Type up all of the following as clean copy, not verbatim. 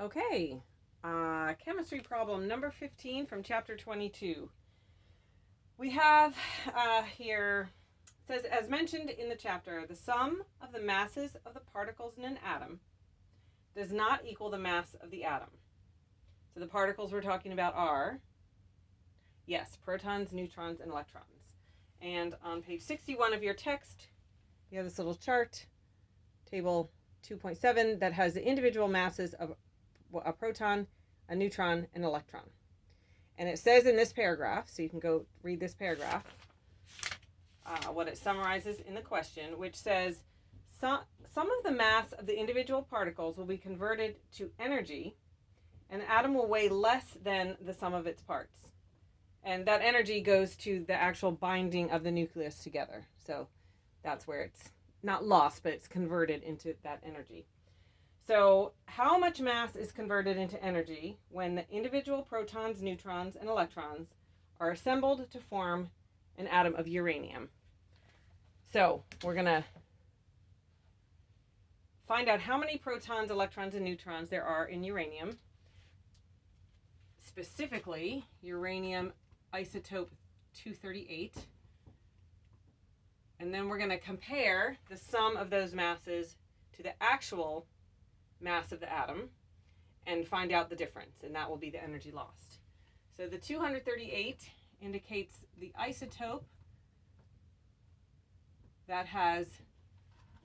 Okay, chemistry problem number 15 from chapter 22. We have here, it says, as mentioned in the chapter, the sum of the masses of the particles in an atom does not equal the mass of the atom. So the particles we're talking about are, yes, protons, neutrons, and electrons. And on page 61 of your text, you have this little chart, table 2.7, that has the individual masses of a proton, a neutron, and an electron. And it says in this paragraph, so you can go read this paragraph, what it summarizes in the question, which says, some of the mass of the individual particles will be converted to energy, and the atom will weigh less than the sum of its parts. And that energy goes to the actual binding of the nucleus together. So that's where it's not lost, but it's converted into that energy. So how much mass is converted into energy when the individual protons, neutrons, and electrons are assembled to form an atom of uranium? So we're going to find out how many protons, electrons, and neutrons there are in uranium. Specifically, uranium isotope 238. And then we're going to compare the sum of those masses to the actual mass of the atom and find out the difference, and that will be the energy lost. So the 238 indicates the isotope that has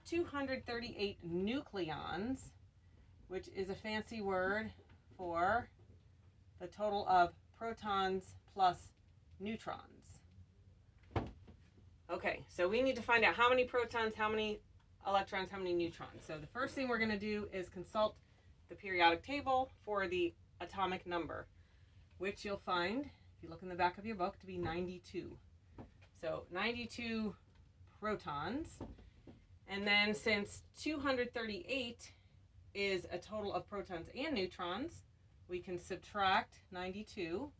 238 nucleons, which is a fancy word for the total of protons plus neutrons. Okay, so we need to find out how many protons, how many electrons, how many neutrons. So the first thing we're going to do is consult the periodic table for the atomic number, which you'll find, if you look in the back of your book, to be 92. So 92 protons. And then since 238 is a total of protons and neutrons, we can subtract 92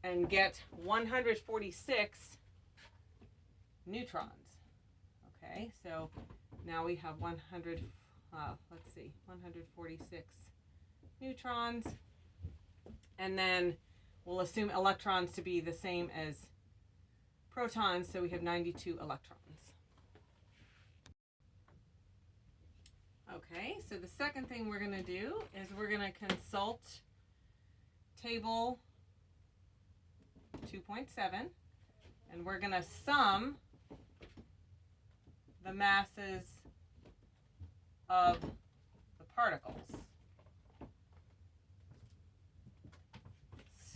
and get 146 neutrons. Okay, so now we have 146 neutrons, and then we'll assume electrons to be the same as protons, so we have 92 electrons. Okay, so the second thing we're going to do is we're going to consult table 2.7, and we're going to sum the masses of the particles.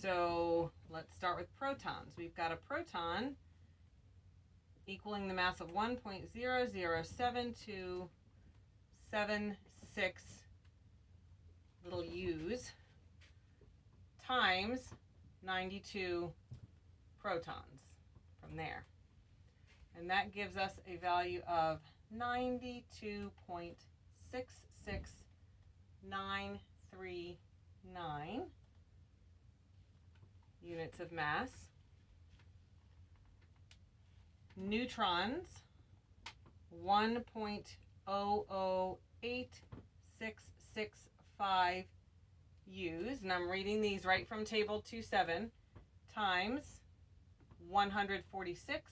So let's start with protons. We've got a proton equaling the mass of 1.00726 little u's times 92 protons from there. And that gives us a value of 92.66939 units of mass. Neutrons, 1.008665 U's, and I'm reading these right from table 2.7, times 146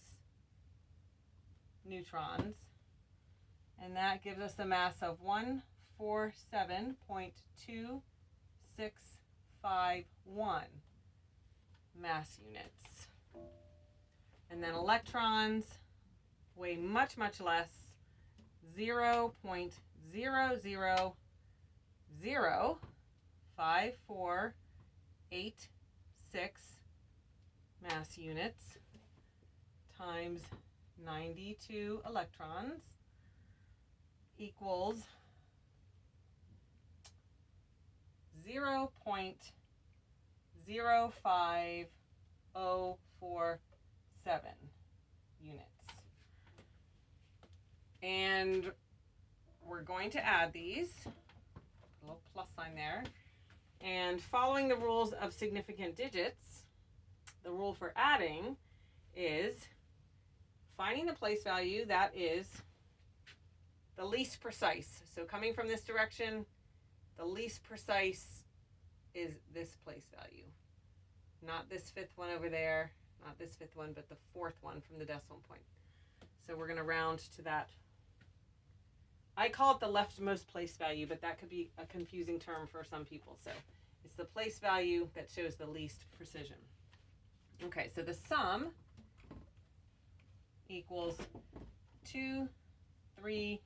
neutrons, and that gives us a mass of 147.2651 mass units. And then electrons weigh much, much less, 0.0005486 mass units times 92 electrons equals 0.05047 units. And we're going to add these, a little plus sign there, and following the rules of significant digits, the rule for adding is finding the place value that is the least precise. So coming from this direction, the least precise is this place value. Not this fifth one over there, not this fifth one, but the fourth one from the decimal point. So we're going to round to that. I call it the leftmost place value, but that could be a confusing term for some people. So it's the place value that shows the least precision. Okay, so the sum equals 239.9850.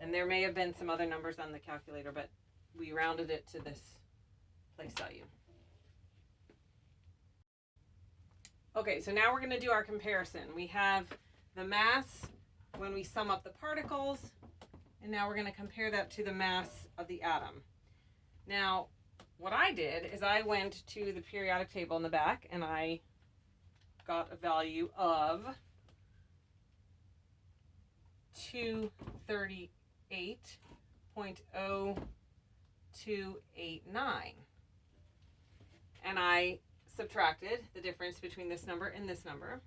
And there may have been some other numbers on the calculator, but we rounded it to this place value. Okay, so now we're going to do our comparison. We have the mass when we sum up the particles, and now we're going to compare that to the mass of the atom. Now, what I did is I went to the periodic table in the back, and I got a value of 238.0289. And I subtracted the difference between this number and this number,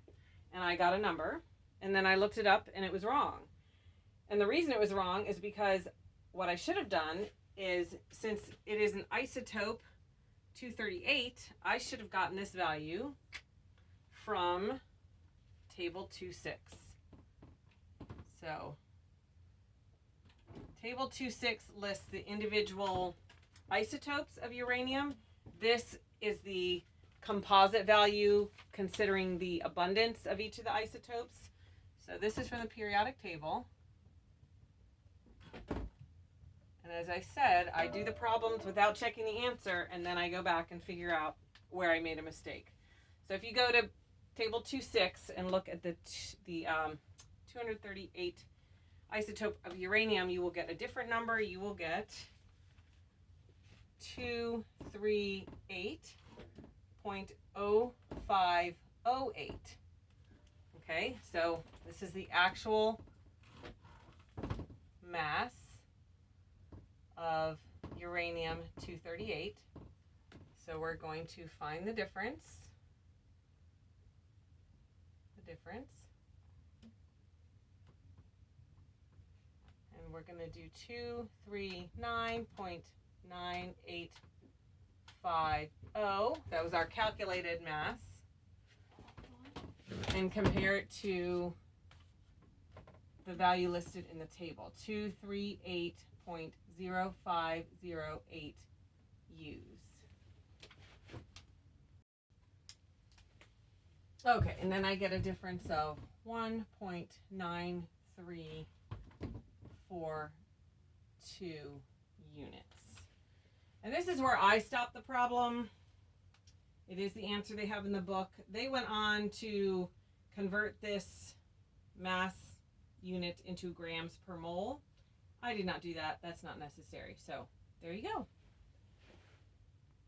and I got a number, and then I looked it up and it was wrong. And the reason it was wrong is because what I should have done is, since it is an isotope 238, I should have gotten this value from table 2.6. So table 2.6 lists the individual isotopes of uranium. This is the composite value considering the abundance of each of the isotopes. So this is from the periodic table. And as I said, I do the problems without checking the answer, and then I go back and figure out where I made a mistake. So if you go to table 2.6 and look at the 238 isotope of uranium, you will get a different number. You will get 238.0508. Okay, so this is the actual mass of uranium 238. So we're going to find the difference. And we're going to do 239.9850. That was our calculated mass. And compare it to the value listed in the table, 238.0508 U's. Okay, and then I get a difference of 1.9342 units. And this is where I stopped the problem. It is the answer they have in the book. They went on to convert this mass unit into grams per mole. I did not do that. That's not necessary. So there you go.